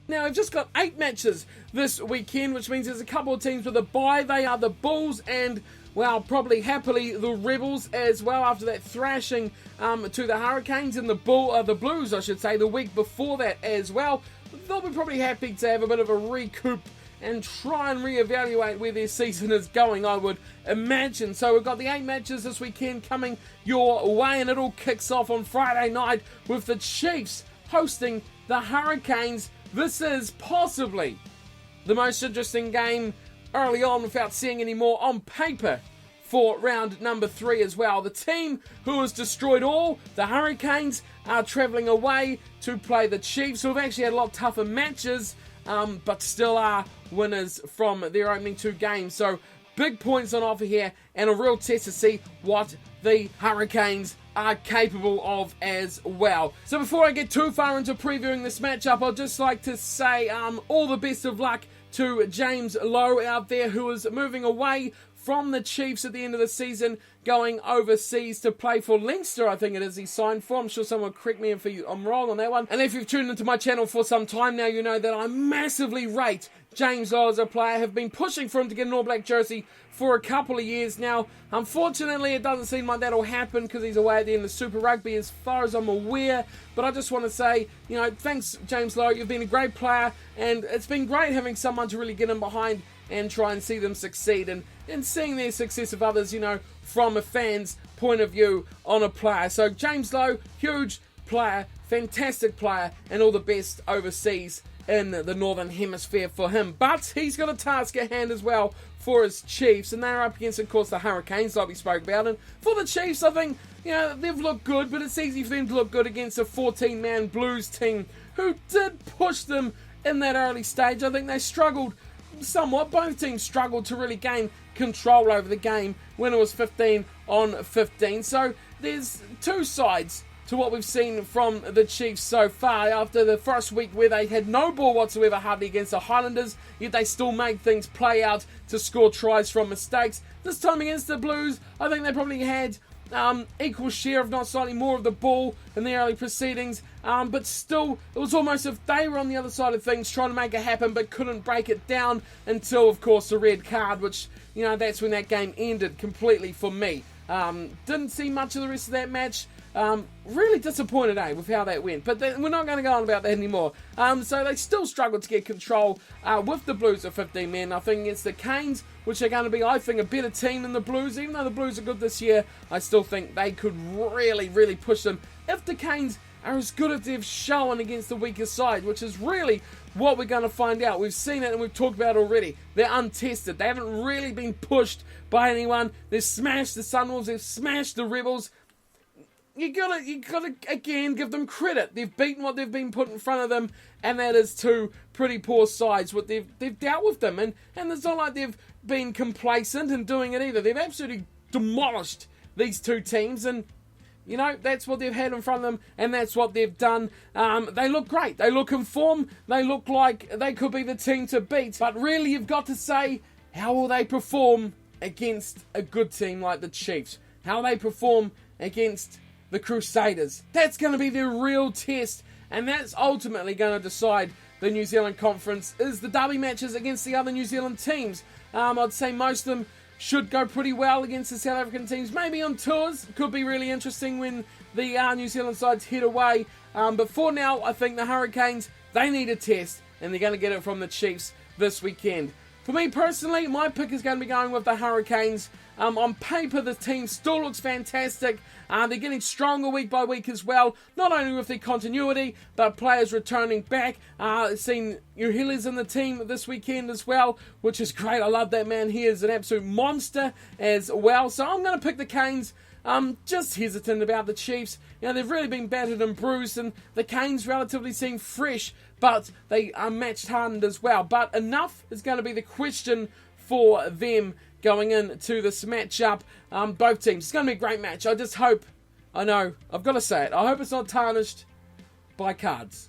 Now, we've just got 8 matches this weekend, which means there's a couple of teams with a bye. They are the Bulls and, well, probably happily the Rebels as well after that thrashing to the Hurricanes, and the Blues, I should say, the week before that as well. They'll be probably happy to have a bit of a recoup and try and reevaluate where their season is going, I would imagine. So we've got the 8 matches this weekend coming your way, and it all kicks off on Friday night with the Chiefs hosting the Hurricanes. This is possibly the most interesting game early on without seeing any more on paper for round number 3 as well. The team who has destroyed all, the Hurricanes, are travelling away to play the Chiefs, who have actually had a lot tougher matches, but still are winners from their opening 2 games. So big points on offer here, and a real test to see what the Hurricanes are capable of as well. So before I get too far into previewing this matchup, I'd just like to say all the best of luck to James Lowe out there, who is moving away from the Chiefs at the end of the season, going overseas to play for Leinster, I think it is he signed for. I'm sure someone will correct me if I'm wrong on that one. And if you've tuned into my channel for some time now, you know that I massively rate James Lowe as a player. I have been pushing for him to get an All Black jersey for a couple of years now. Unfortunately, it doesn't seem like that'll happen because he's away at the end of Super Rugby as far as I'm aware. But I just want to say, you know, thanks James Lowe. You've been a great player, and it's been great having someone to really get in behind and try and see them succeed, and seeing the success of others, you know, from a fan's point of view on a player. So James Lowe, huge player, fantastic player, and all the best overseas in the Northern Hemisphere for him. But he's got a task at hand as well for his Chiefs, and they're up against, of course, the Hurricanes, like we spoke about. And for the Chiefs, I think, you know, they've looked good, but it's easy for them to look good against a 14-man Blues team who did push them in that early stage. I think they struggled somewhat. Both teams struggled to really gain control over the game when it was 15-on-15. So there's 2 sides to what we've seen from the Chiefs so far. After the first week where they had no ball whatsoever hardly against the Highlanders, yet they still made things play out to score tries from mistakes. This time against the Blues, I think they probably had equal share, if not slightly more, of the ball in the early proceedings, but still it was almost as if they were on the other side of things trying to make it happen but couldn't break it down until, of course, the red card, which, you know, that's when that game ended completely for me. Didn't see much of the rest of that match. Really disappointed, with how that went. But we're not going to go on about that anymore. So they still struggled to get control with the Blues at 15 men. I think against the Canes, which are going to be, I think, a better team than the Blues. Even though the Blues are good this year, I still think they could really, really push them if the Canes are as good as they've shown against the weaker side, which is really what we're going to find out. We've seen it and we've talked about it already. They're untested. They haven't really been pushed by anyone. They've smashed the Sunwolves. They've smashed the Rebels. You gotta again give them credit. They've beaten what they've been put in front of them, and that is 2 pretty poor sides. What they've dealt with them, and it's not like they've been complacent in doing it either. They've absolutely demolished these 2 teams, and you know, that's what they've had in front of them, and that's what they've done. They look great. They look in form. They look like they could be the team to beat. But really, you've got to say, how will they perform against a good team like the Chiefs? How will they perform against the Crusaders? That's going to be their real test, and that's ultimately going to decide the New Zealand Conference, is the derby matches against the other New Zealand teams. I'd say most of them should go pretty well against the South African teams. Maybe on tours, could be really interesting when the New Zealand sides head away. But for now, I think the Hurricanes, they need a test, and they're going to get it from the Chiefs this weekend. For me personally, my pick is going to be going with the Hurricanes. On paper, the team still looks fantastic. They're getting stronger week by week as well. Not only with their continuity, but players returning back. Seen Uhila's in the team this weekend as well, which is great. I love that man. He is an absolute monster as well. So I'm going to pick the Canes. Just hesitant about the Chiefs. You know, they've really been battered and bruised, and the Canes relatively seem fresh, but they are matched hardened as well. But enough is going to be the question for them going into this matchup. Both teams. It's going to be a great match. I just hope, I know, I've got to say it, I hope it's not tarnished by cards.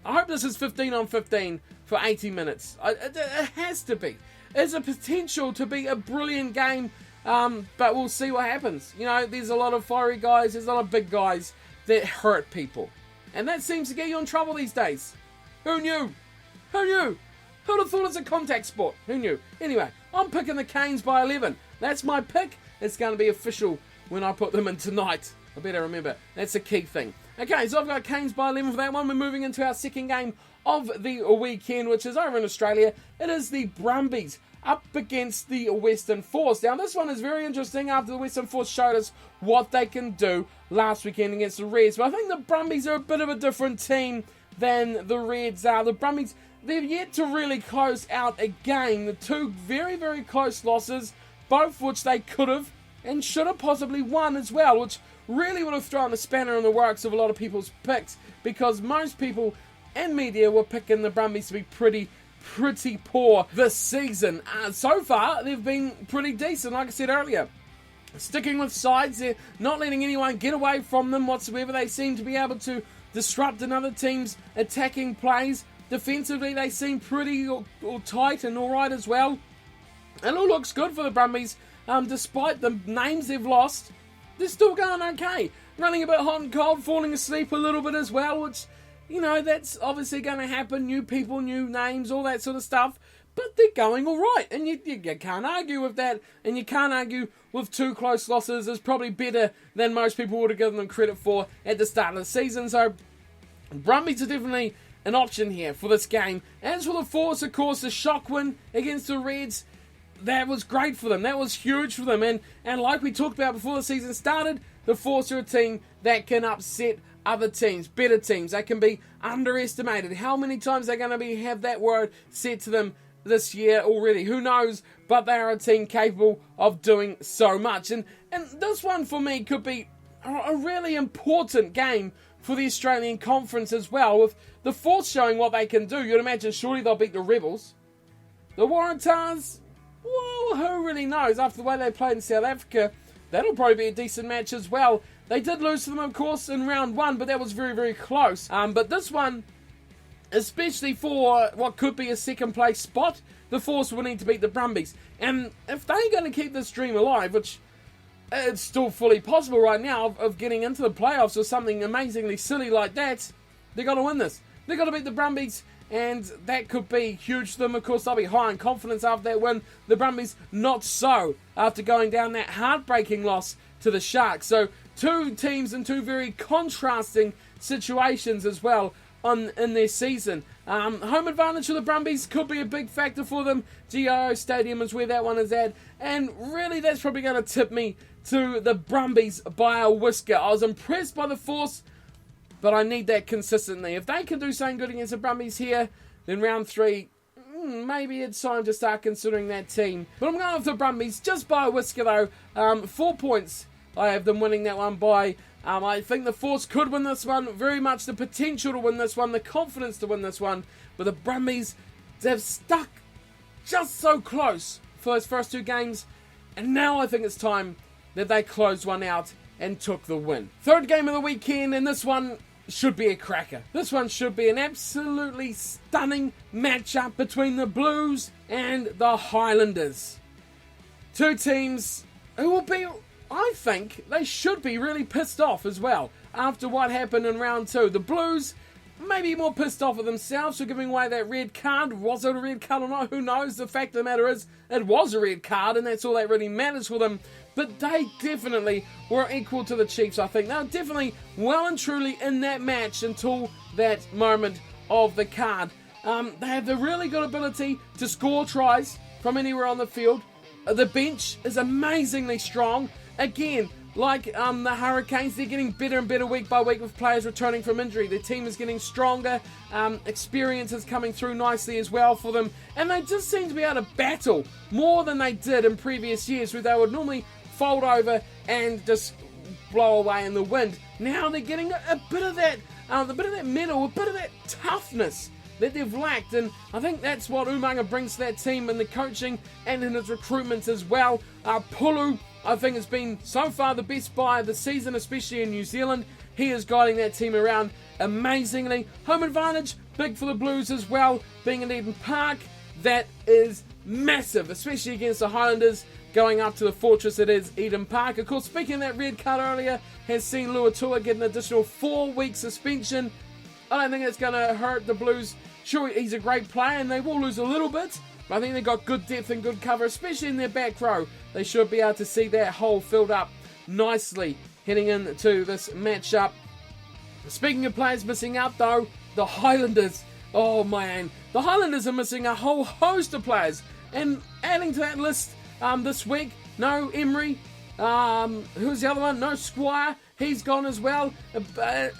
I hope this is 15-on-15 for 80 minutes. It has to be. There's a potential to be a brilliant game, but we'll see what happens. You know, there's a lot of fiery guys, there's a lot of big guys that hurt people. And that seems to get you in trouble these days. Who knew? Who knew? Who'd have thought it's a contact sport? Who knew? Anyway, I'm picking the Canes by 11. That's my pick. It's going to be official when I put them in tonight. I better remember. That's a key thing. Okay, so I've got Canes by 11 for that one. We're moving into our second game of the weekend, which is over in Australia. It is the Brumbies up against the Western Force. Now, this one is very interesting after the Western Force showed us what they can do last weekend against the Reds. But I think the Brumbies are a bit of a different team than the Reds are. The Brumbies, they've yet to really close out a game. The two very, very close losses, both which they could have and should have possibly won as well, which really would have thrown a spanner in the works of a lot of people's picks, because most people and media were picking the Brumbies to be pretty poor this season. So far, they've been pretty decent, like I said earlier. Sticking with sides, they're not letting anyone get away from them whatsoever. They seem to be able to disrupt another team's attacking plays. Defensively, they seem pretty all tight and alright as well. It all looks good for the Brumbies. Despite the names they've lost, they're still going okay. Running a bit hot and cold, falling asleep a little bit as well, which, you know, that's obviously going to happen. New people, new names, all that sort of stuff. But they're going all right, and you can't argue with that, and you can't argue with two close losses. It's probably better than most people would have given them credit for at the start of the season. So, Brumbies are definitely an option here for this game. As for the Force, of course, the shock win against the Reds, that was great for them. That was huge for them. And like we talked about before the season started, the Force are a team that can upset other teams, better teams. They can be underestimated. How many times they're going to have that word said to them this year already? Who knows? But they are a team capable of doing so much. And this one for me could be a really important game for the Australian Conference as well, with the Force showing what they can do. You'd imagine surely they'll beat the Rebels. The Waratahs, well, who really knows? After the way they played in South Africa, that'll probably be a decent match as well. They did lose to them, of course, in round one, but that was very, very close. But this one, especially for what could be a second place spot, the Force will need to beat the Brumbies. And if they're going to keep this dream alive, which it's still fully possible right now of getting into the playoffs or something amazingly silly like that, they've got to win this. They've got to beat the Brumbies, and that could be huge for them. Of course, they'll be high in confidence after that win. The Brumbies, not so, after going down that heartbreaking loss to the Sharks. So, two teams in two very contrasting situations as well in their season. Home advantage for the Brumbies could be a big factor for them. GIO Stadium is where that one is at. And really, that's probably going to tip me to the Brumbies by a whisker. I was impressed by the Force, but I need that consistently. If they can do something good against the Brumbies here, then round three, maybe it's time to start considering that team. But I'm going with the Brumbies just by a whisker though. 4 points I have them winning that one by. I think the Force could win this one. Very much the potential to win this one, the confidence to win this one. But the Brumbies, they've stuck just so close for those first two games. And now I think it's time that they closed one out and took the win. Third game of the weekend, and this one should be a cracker. This one should be an absolutely stunning matchup between the Blues and the Highlanders. Two teams who will be, I think, they should be really pissed off as well after what happened in round two. The Blues maybe more pissed off at themselves for giving away that red card. Was it a red card or not? Who knows? The fact of the matter is, it was a red card, and that's all that really matters for them. But they definitely were equal to the Chiefs, I think. They were definitely well and truly in that match until that moment of the card. They have the really good ability to score tries from anywhere on the field. The bench is amazingly strong. Again, like the Hurricanes, they're getting better and better week by week with players returning from injury. Their team is getting stronger. Experience is coming through nicely as well for them. And they just seem to be able to battle more than they did in previous years, where they would normally fold over and just blow away in the wind. Now they're getting a bit of that mettle, a bit of that toughness that they've lacked, and I think that's what Umaga brings to that team in the coaching and in his recruitment as well. Pulu, I think, has been so far the best buy of the season, especially in New Zealand. He is guiding that team around amazingly. Home advantage, big for the Blues as well, being in Eden Park. That is massive, especially against the Highlanders, going up to the fortress that is Eden Park. Of course, speaking of that red card earlier, has seen Luatua get an additional 4-week suspension. I don't think it's going to hurt the Blues Sure, he's a great player and they will lose a little bit, but I think they've got good depth and good cover, especially in their back row. They should be able to see that hole filled up nicely heading into this matchup. Speaking of players missing out though, the Highlanders. Oh man, the Highlanders are missing a whole host of players. And adding to that list this week, no Emery. Who's the other one? No Squire. He's gone as well.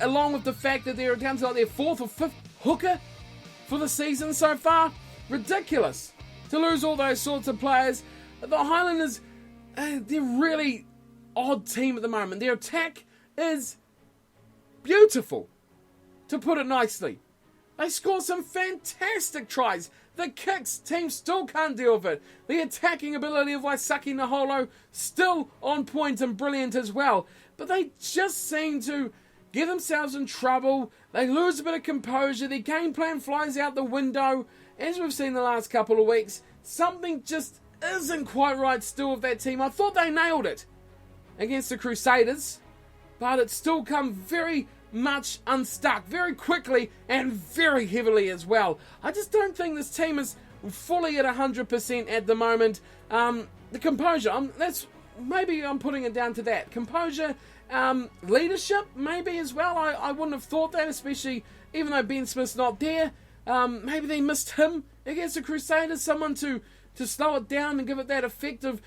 Along with the fact that they're down to like their 4th or 5th hooker for the season so far. Ridiculous to lose all those sorts of players. The Highlanders, they're really odd team at the moment. Their attack is beautiful, to put it nicely. They score some fantastic tries. The kicks, teams still can't deal with it. The attacking ability of Waisaki Naholo still on point and brilliant as well. But they just seem to get themselves in trouble. They lose a bit of composure. Their game plan flies out the window. As we've seen the last couple of weeks, something just isn't quite right still with that team. I thought they nailed it against the Crusaders, but it's still come very much unstuck very quickly and very heavily as well. I just don't think this team is fully at 100% at the moment. The composure, maybe I'm putting it down to that. Composure, leadership maybe as well. I wouldn't have thought that, especially even though Ben Smith's not there. Maybe they missed him against the Crusaders, someone to slow it down and give it that effect of,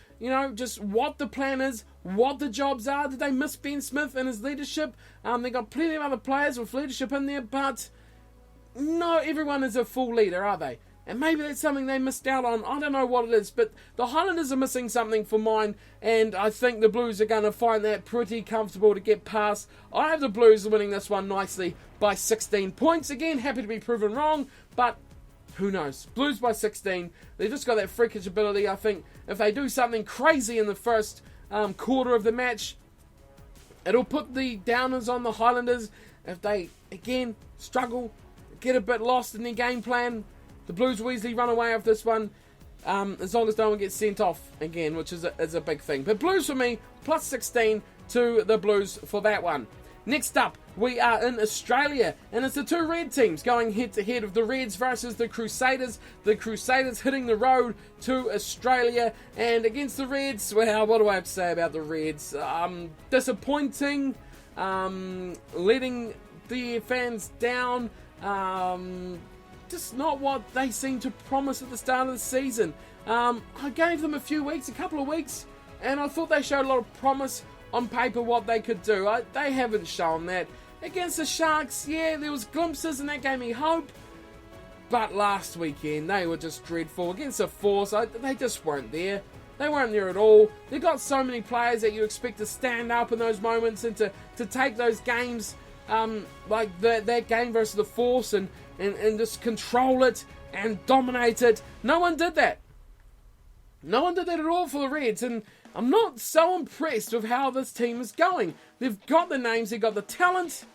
just what the plan is, what the jobs are. Did they miss Ben Smith and his leadership? They got plenty of other players with leadership in there, but not everyone is a full leader, are they? And maybe that's something they missed out on. I don't know what it is, but the Highlanders are missing something for mine, and I think the Blues are going to find that pretty comfortable to get past. I have the Blues winning this one nicely by 16 points. Again, happy to be proven wrong, but who knows? Blues by 16. They've just got that freakish ability. I think if they do something crazy in the first quarter of the match, it'll put the downers on the Highlanders. If they, again, struggle, get a bit lost in their game plan, the Blues will easily run away with this one, as long as no one gets sent off again, which is a big thing. But Blues for me, plus 16 to the Blues for that one. Next up, we are in Australia, and it's the two red teams going head-to-head of the Reds versus the Crusaders. The Crusaders hitting the road to Australia, and against the Reds, well, what do I have to say about the Reds? Disappointing, letting the fans down, just not what they seemed to promise at the start of the season. I gave them a couple of weeks, and I thought they showed a lot of promise on paper what they could do. They haven't shown that. Against the Sharks, yeah, there was glimpses and that gave me hope. But last weekend, they were just dreadful. Against the Force, they just weren't there. They weren't there at all. They've got so many players that you expect to stand up in those moments and to take those games, like that game versus the Force and just control it and dominate it. No one did that. No one did that at all for the Reds, and I'm not so impressed with how this team is going. They've got the names, they've got the talent,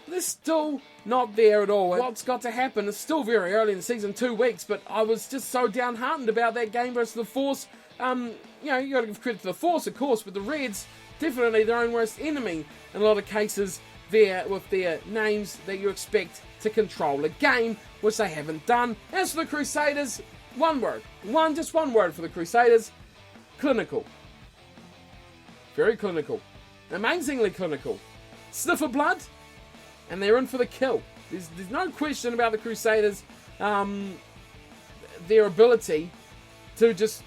they're still not there at all. What's got to happen? It's still very early in the season, 2 weeks, but I was just so downhearted about that game versus the Force. You got to give credit to the Force, of course, but the Reds, definitely their own worst enemy in a lot of cases there with their names that you expect to control a game, which they haven't done. As for the Crusaders, one word for the Crusaders: clinical. Very clinical. Amazingly clinical. Sniff of blood, and they're in for the kill. There's no question about the Crusaders, their ability to just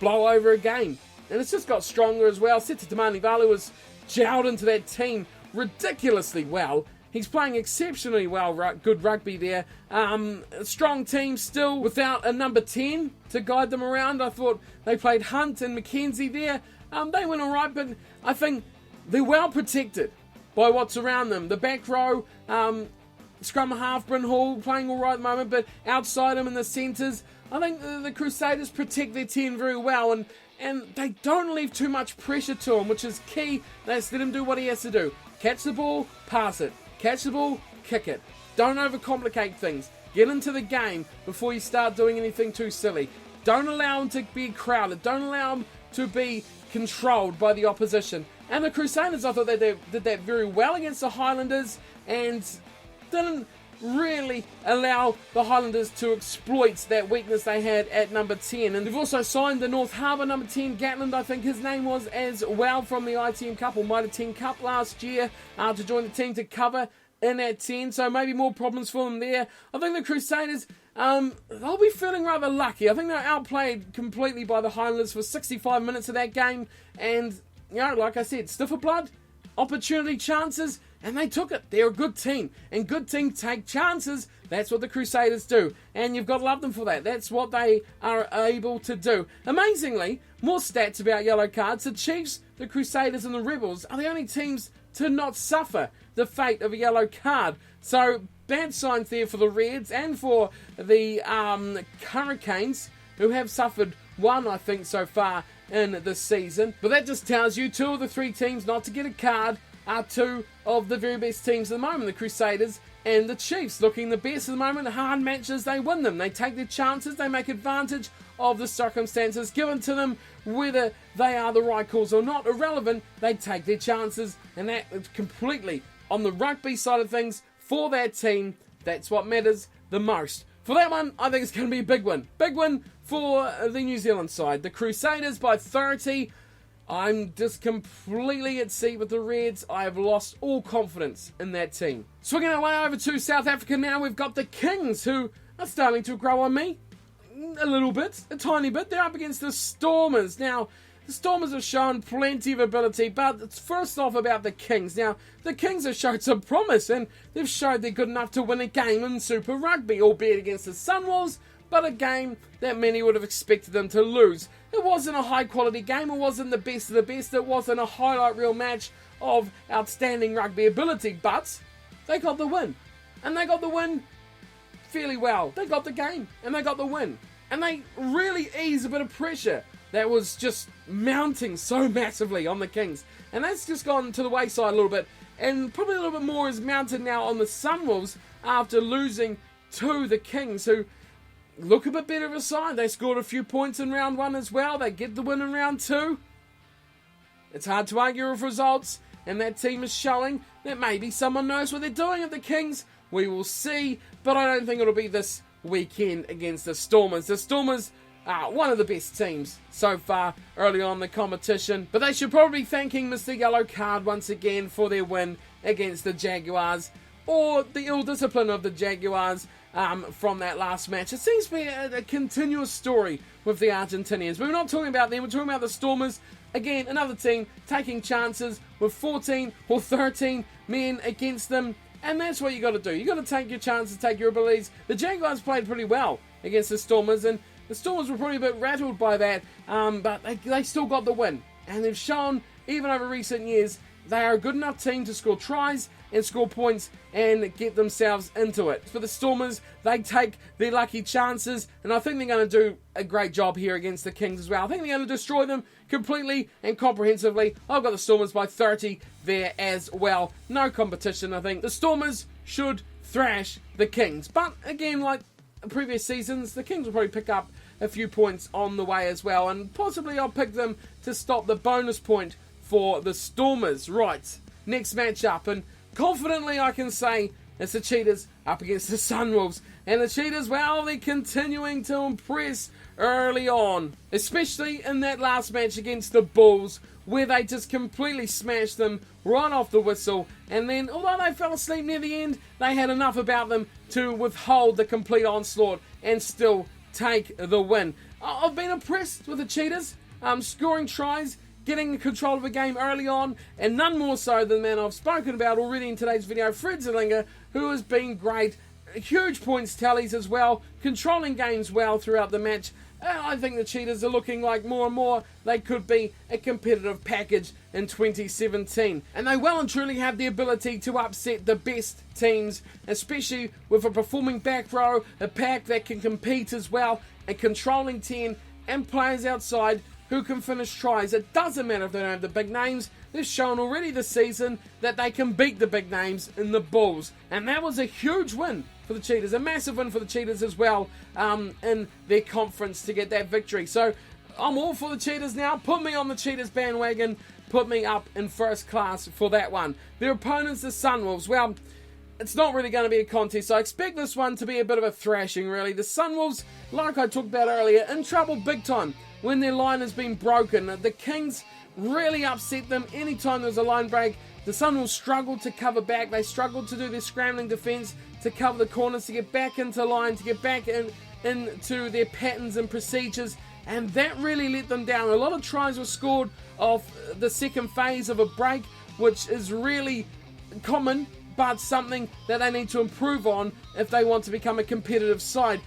blow over a game. And it's just got stronger as well. Seta Tamanivalu has gelled into that team ridiculously well. He's playing exceptionally well, good rugby there. A strong team still without a number 10 to guide them around. I thought they played Hunt and McKenzie there. They went alright, but I think they're well protected by what's around them. The back row, scrum half, Bryn Hall playing alright at the moment, but outside them in the centres, I think the Crusaders protect their 10 very well, and they don't leave too much pressure to him, which is key. They just let him do what he has to do. Catch the ball, pass it. Catch the ball, kick it. Don't overcomplicate things. Get into the game before you start doing anything too silly. Don't allow them to be crowded. Don't allow them to be controlled by the opposition. And the Crusaders, I thought they did that very well against the Highlanders and didn't really allow the Highlanders to exploit that weakness they had at number 10. And they've also signed the North Harbour number 10, Gatland, I think his name was, as well, from the ITM Cup or Mitre 10 Cup last year, to join the team to cover in at 10. So maybe more problems for them there. I think the Crusaders, they'll be feeling rather lucky. I think they're outplayed completely by the Highlanders for 65 minutes of that game. And, you know, like I said, stiffer blood, opportunity, chances, and they took it. They're a good team, and good teams take chances. That's what the Crusaders do, and you've got to love them for that. That's what they are able to do. Amazingly, more stats about yellow cards. The Chiefs, the Crusaders, and the Rebels are the only teams to not suffer the fate of a yellow card. So, bad signs there for the Reds and for the Hurricanes, who have suffered one, I think, so far in this season. But that just tells you 2 of the 3 teams not to get a card are 2 of the very best teams at the moment, the Crusaders and the Chiefs, looking the best at the moment. Hard matches, they win them. They take their chances, they make advantage of the circumstances given to them, whether they are the right calls or not. Irrelevant, they take their chances, and that is completely on the rugby side of things for that team. That's what matters the most. For that one, I think it's going to be a big win. Big win for the New Zealand side. The Crusaders by 30. I'm just completely at sea with the Reds. I have lost all confidence in that team. Swinging our way over to South Africa now, we've got the Kings, who are starting to grow on me. A little bit, a tiny bit. They're up against the Stormers. Now, the Stormers have shown plenty of ability, but it's first off about the Kings. Now, the Kings have showed some promise, and they've showed they're good enough to win a game in Super Rugby, albeit against the Sunwolves, but a game that many would have expected them to lose. It wasn't a high-quality game. It wasn't the best of the best. It wasn't a highlight reel match of outstanding rugby ability, but they got the win. And they got the win fairly well. They got the game, and they got the win. And they really eased a bit of pressure that was just mounting so massively on the Kings. And that's just gone to the wayside a little bit. And probably a little bit more is mounted now on the Sunwolves after losing to the Kings, who look a bit better of a side. They scored a few points in round 1 as well. They get the win in round 2. It's hard to argue with results, and that team is showing that maybe someone knows what they're doing at the Kings. We will see, but I don't think it'll be this weekend against the Stormers. The Stormers are one of the best teams so far early on in the competition, but they should probably be thanking Mr. Yellow Card once again for their win against the Jaguars, or the ill discipline of the Jaguars from that last match. It seems to be a continuous story with the Argentinians. But we're not talking about them, we're talking about the Stormers. Again, another team taking chances with 14 or 13 men against them. And that's what you got to do. You got to take your chances, take your abilities. The Jaguars played pretty well against the Stormers, and the Stormers were probably a bit rattled by that, but they still got the win. And they've shown, even over recent years, they are a good enough team to score tries and score points and get themselves into it. For the Stormers, they take their lucky chances, and I think they're going to do a great job here against the Kings as well. I think they're going to destroy them completely and comprehensively. I've got the Stormers by 30 there as well. No competition, I think. The Stormers should thrash the Kings. But again, like previous seasons, the Kings will probably pick up a few points on the way as well, and possibly I'll pick them to stop the bonus point for the Stormers. Right, next matchup, and confidently I can say it's the Cheetahs up against the Sunwolves. And the Cheetahs, well, they're continuing to impress early on, especially in that last match against the Bulls, where they just completely smashed them right off the whistle. And then, although they fell asleep near the end, they had enough about them to withhold the complete onslaught and still take the win. I've been impressed with the Cheetahs, scoring tries, getting control of the game early on, and none more so than the man I've spoken about already in today's video, Fred Zerlinger, who has been great. Huge points tallies as well, controlling games well throughout the match. I think the Cheetahs are looking like more and more they could be a competitive package in 2017. And they well and truly have the ability to upset the best teams, especially with a performing back row, a pack that can compete as well, a controlling 10, and players outside who can finish tries. It doesn't matter if they don't have the big names. They've shown already this season that they can beat the big names in the Bulls. And that was a huge win for the Cheetahs. A massive win for the Cheetahs as well in their conference to get that victory. So I'm all for the Cheetahs now. Put me on the Cheetahs bandwagon. Put me up in first class for that one. Their opponents, the Sunwolves. Well, it's not really going to be a contest. So I expect this one to be a bit of a thrashing, really. The Sunwolves, like I talked about earlier, in trouble big time when their line has been broken. The Kings really upset them anytime there's a line break. The Sunwolves struggled to cover back. They struggled to do their scrambling defence, to cover the corners, to get back into line, to get back into their patterns and procedures. And that really let them down. A lot of tries were scored off the second phase of a break, which is really common, but something that they need to improve on if they want to become a competitive side.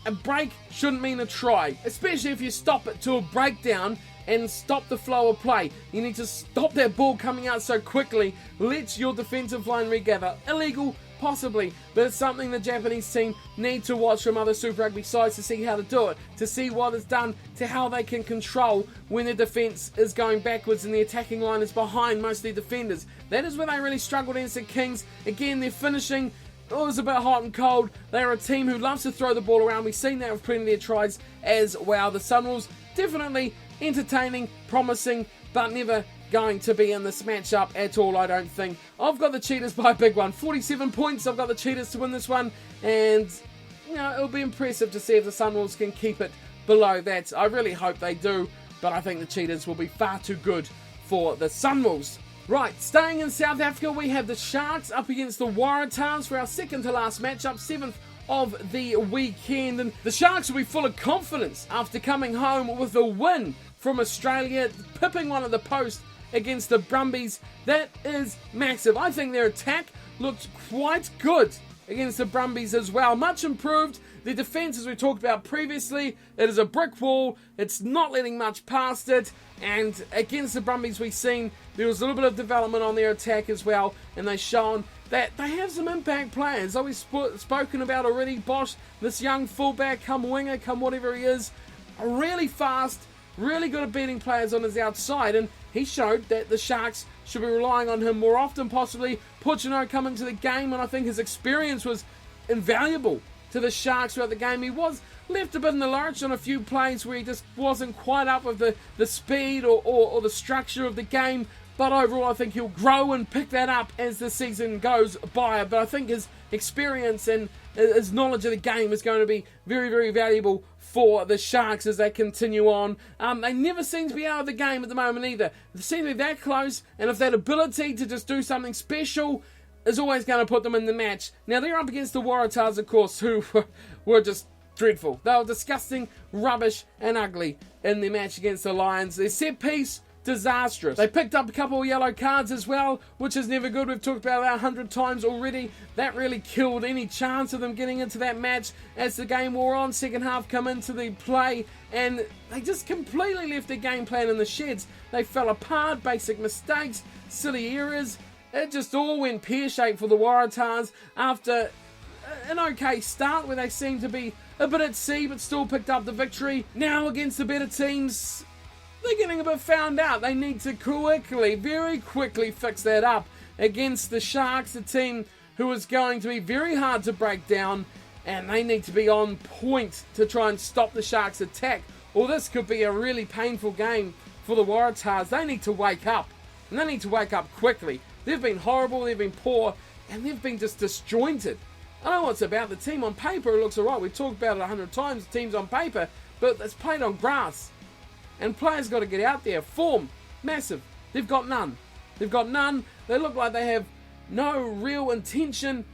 A break shouldn't mean a try, especially if you stop it to a breakdown and stop the flow of play. You need to stop that ball coming out so quickly. Let your defensive line regather. Illegal, possibly, but it's something the Japanese team need to watch from other Super Rugby sides to see how to do it, to see what is done, to how they can control when their defence is going backwards and the attacking line is behind most of their defenders. That is where they really struggled against the Kings. Again, their finishing, it was a bit hot and cold. They're a team who loves to throw the ball around. We've seen that with plenty of their tries as well. The Sunwolves, definitely entertaining, promising, but never going to be in this matchup at all, I don't think. I've got the Cheetahs by a big one. 47 points, I've got the Cheetahs to win this one. And, you know, it'll be impressive to see if the Sunwolves can keep it below that. I really hope they do, but I think the Cheetahs will be far too good for the Sunwolves. Right, staying in South Africa, we have the Sharks up against the Waratahs for our second to last matchup, 7th of the weekend. And the Sharks will be full of confidence after coming home with a win from Australia, pipping one at the post against the Brumbies. That is massive. I think their attack looked quite good against the Brumbies as well. Much improved. The defence, as we talked about previously, it is a brick wall. It's not letting much past it. And against the Brumbies, we've seen there was a little bit of development on their attack as well. And they've shown that they have some impact players. Like we've spoken about already, Bosch, this young fullback, come winger, come whatever he is, really fast, really good at beating players on his outside. And he showed that the Sharks should be relying on him more often, possibly. Pucino coming to the game, and I think his experience was invaluable to the Sharks throughout the game. He was left a bit in the lurch on a few plays where he just wasn't quite up with the speed or the structure of the game. But overall, I think he'll grow and pick that up as the season goes by. But I think his experience and his knowledge of the game is going to be very, very valuable for the Sharks as they continue on. They never seem to be out of the game at the moment either. They seem to be that close, and if that ability to just do something special is always going to put them in the match. Now, they're up against the Waratahs, of course, who were just dreadful. They were disgusting, rubbish, and ugly in their match against the Lions. Their set piece, disastrous. They picked up a couple of yellow cards as well, which is never good. We've talked about that 100 times already. That really killed any chance of them getting into that match as the game wore on. Second half come into the play, and they just completely left their game plan in the sheds. They fell apart, basic mistakes, silly errors. It just all went pear-shaped for the Waratahs after an okay start where they seemed to be a bit at sea but still picked up the victory. Now against the better teams, they're getting a bit found out. They need to quickly, very quickly fix that up against the Sharks, a team who is going to be very hard to break down, and they need to be on point to try and stop the Sharks' attack, or this could be a really painful game for the Waratahs. They need to wake up, and they need to wake up quickly. They've been horrible, they've been poor, and they've been just disjointed. I don't know what's about. The team on paper, it looks alright. We've talked about it 100 times, teams on paper, but it's played on grass. And players got to get out there. Form, massive. They've got none. They've got none. They look like they have no real intention.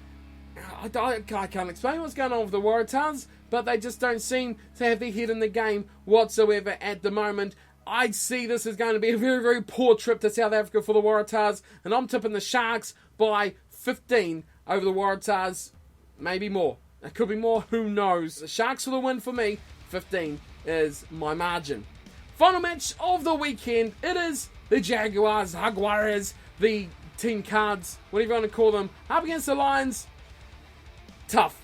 I can't explain what's going on with the Waratahs, but they just don't seem to have their head in the game whatsoever at the moment. I see this as going to be a very, very poor trip to South Africa for the Waratahs, and I'm tipping the Sharks by 15 over the Waratahs. Maybe more. It could be more. Who knows? The Sharks for the win for me. 15 is my margin. Final match of the weekend. It is the Jaguars, the team cards, whatever you want to call them, up against the Lions. Tough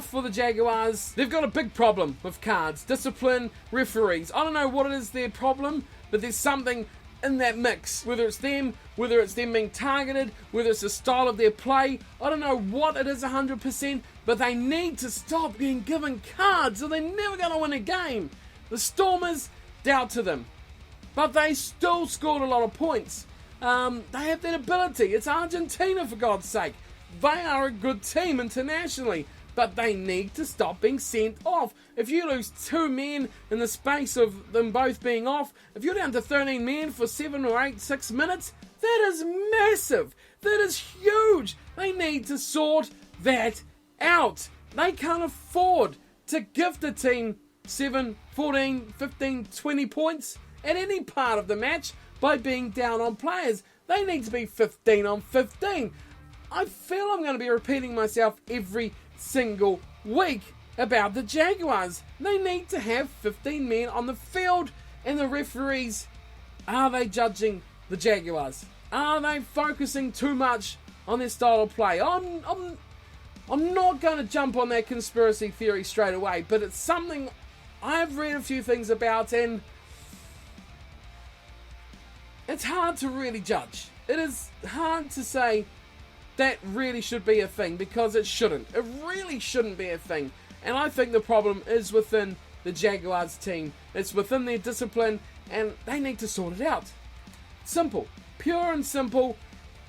for the Jaguars. They've got a big problem with cards, discipline, referees. I don't know what it is their problem, but there's something in that mix. Whether it's them being targeted, whether it's the style of their play. I don't know what it is 100%, but they need to stop being given cards or they're never going to win a game. The Stormers, doubt to them, but they still scored a lot of points. They have that ability. It's Argentina, for God's sake. They are a good team internationally, but they need to stop being sent off. If you lose 2 men in the space of them both being off, if you're down to 13 men for 7 or 8, 6 minutes, that is massive. That is huge. They need to sort that out. They can't afford to gift a team 7, 14, 15, 20 points at any part of the match by being down on players. They need to be 15 on 15. I feel I'm going to be repeating myself every single week about the Jaguars. They need to have 15 men on the field, and the referees, are they judging the Jaguars? Are they focusing too much on their style of play? I'm not going to jump on that conspiracy theory straight away, but it's something I've read a few things about, and it's hard to really judge. It is hard to say that really should be a thing, because it shouldn't. It really shouldn't be a thing. And I think the problem is within the Jaguars team. It's within their discipline, and they need to sort it out. Simple. Pure and simple.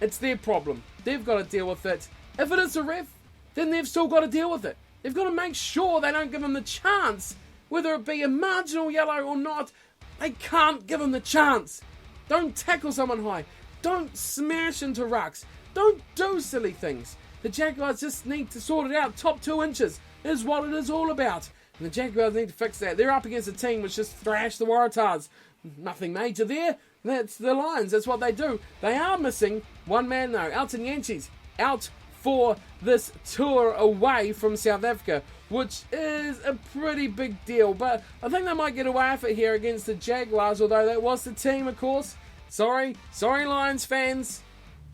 It's their problem. They've got to deal with it. If it is a ref, then they've still got to deal with it. They've got to make sure they don't give them the chance. Whether it be a marginal yellow or not, they can't give them the chance. Don't tackle someone high. Don't smash into rucks. Don't do silly things. The Jaguars just need to sort it out. Top 2 inches is what it is all about. And the Jaguars need to fix that. They're up against a team which just thrashed the Waratahs. Nothing major there. That's the Lions. That's what they do. They are missing one man though. Elton Yanchis out for this tour away from South Africa, which is a pretty big deal. But I think they might get away with it here against the Jaguars, although that was the team, of course. Sorry Lions fans.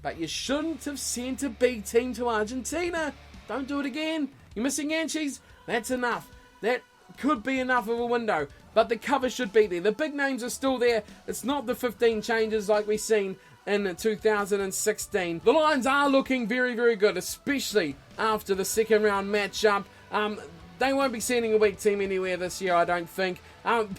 But you shouldn't have sent a B team to Argentina. Don't do it again. You're missing Yanchis. That's enough. That could be enough of a window. But the cover should be there. The big names are still there. It's not the 15 changes like we've seen in 2016. The Lions are looking very, very good, especially after the second round matchup. They won't be sending a weak team anywhere this year, I don't think.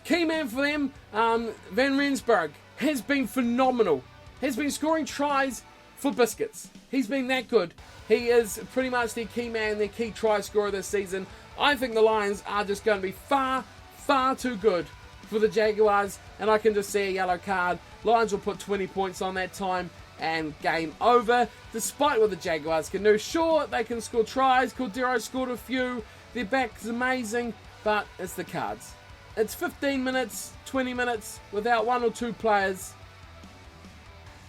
Key man for them, Van Rensburg, has been phenomenal. Has been scoring tries for biscuits. He's been that good. He is pretty much their key man, their key try scorer this season. I think the Lions are just going to be far, far too good for the Jaguars, and I can just see a yellow card. Lions will put 20 points on that time, and game over. Despite what the Jaguars can do, sure, they can score tries. Cordero scored a few. Their back's amazing, but it's the Cards. It's 15 minutes, 20 minutes without 1 or 2 players.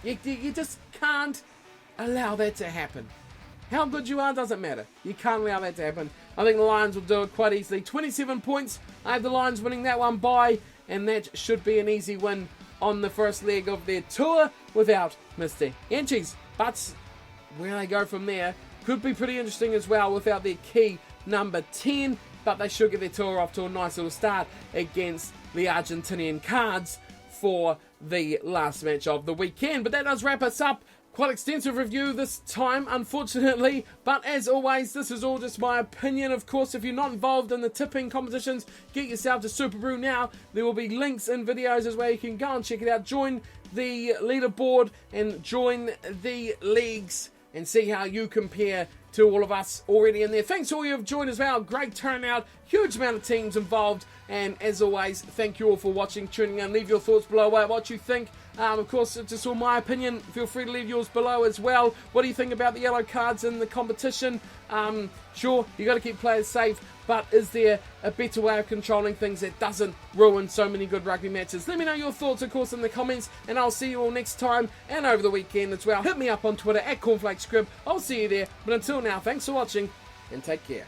You just can't allow that to happen. How good you are doesn't matter. You can't allow that to happen. I think the Lions will do it quite easily. 27 points. I have the Lions winning that one by, and that should be an easy win on the first leg of their tour without Mr. Yanchis. But where they go from there could be pretty interesting as well without their key number 10. But they should get their tour off to a nice little start against the Argentinian Cards for the last match of the weekend. But that does wrap us up. Quite extensive review this time, unfortunately, but as always, this is all just my opinion. Of course, if you're not involved in the tipping competitions, get yourself to SuperBru now. There will be links in videos as well. You can go and check it out. Join the leaderboard and join the leagues and see how you compare to all of us already in there. Thanks to all you have joined as well. Great turnout, huge amount of teams involved, and as always, thank you all for watching, tuning in. Leave your thoughts below about what you think. Of course, it's just all my opinion. Feel free to leave yours below as well. What do you think about the yellow cards in the competition? Sure, you got to keep players safe, but is there a better way of controlling things that doesn't ruin so many good rugby matches? Let me know your thoughts, of course, in the comments, and I'll see you all next time and over the weekend as well. Hit me up on Twitter @CornflakesCrib. I'll see you there. But until now, thanks for watching and take care.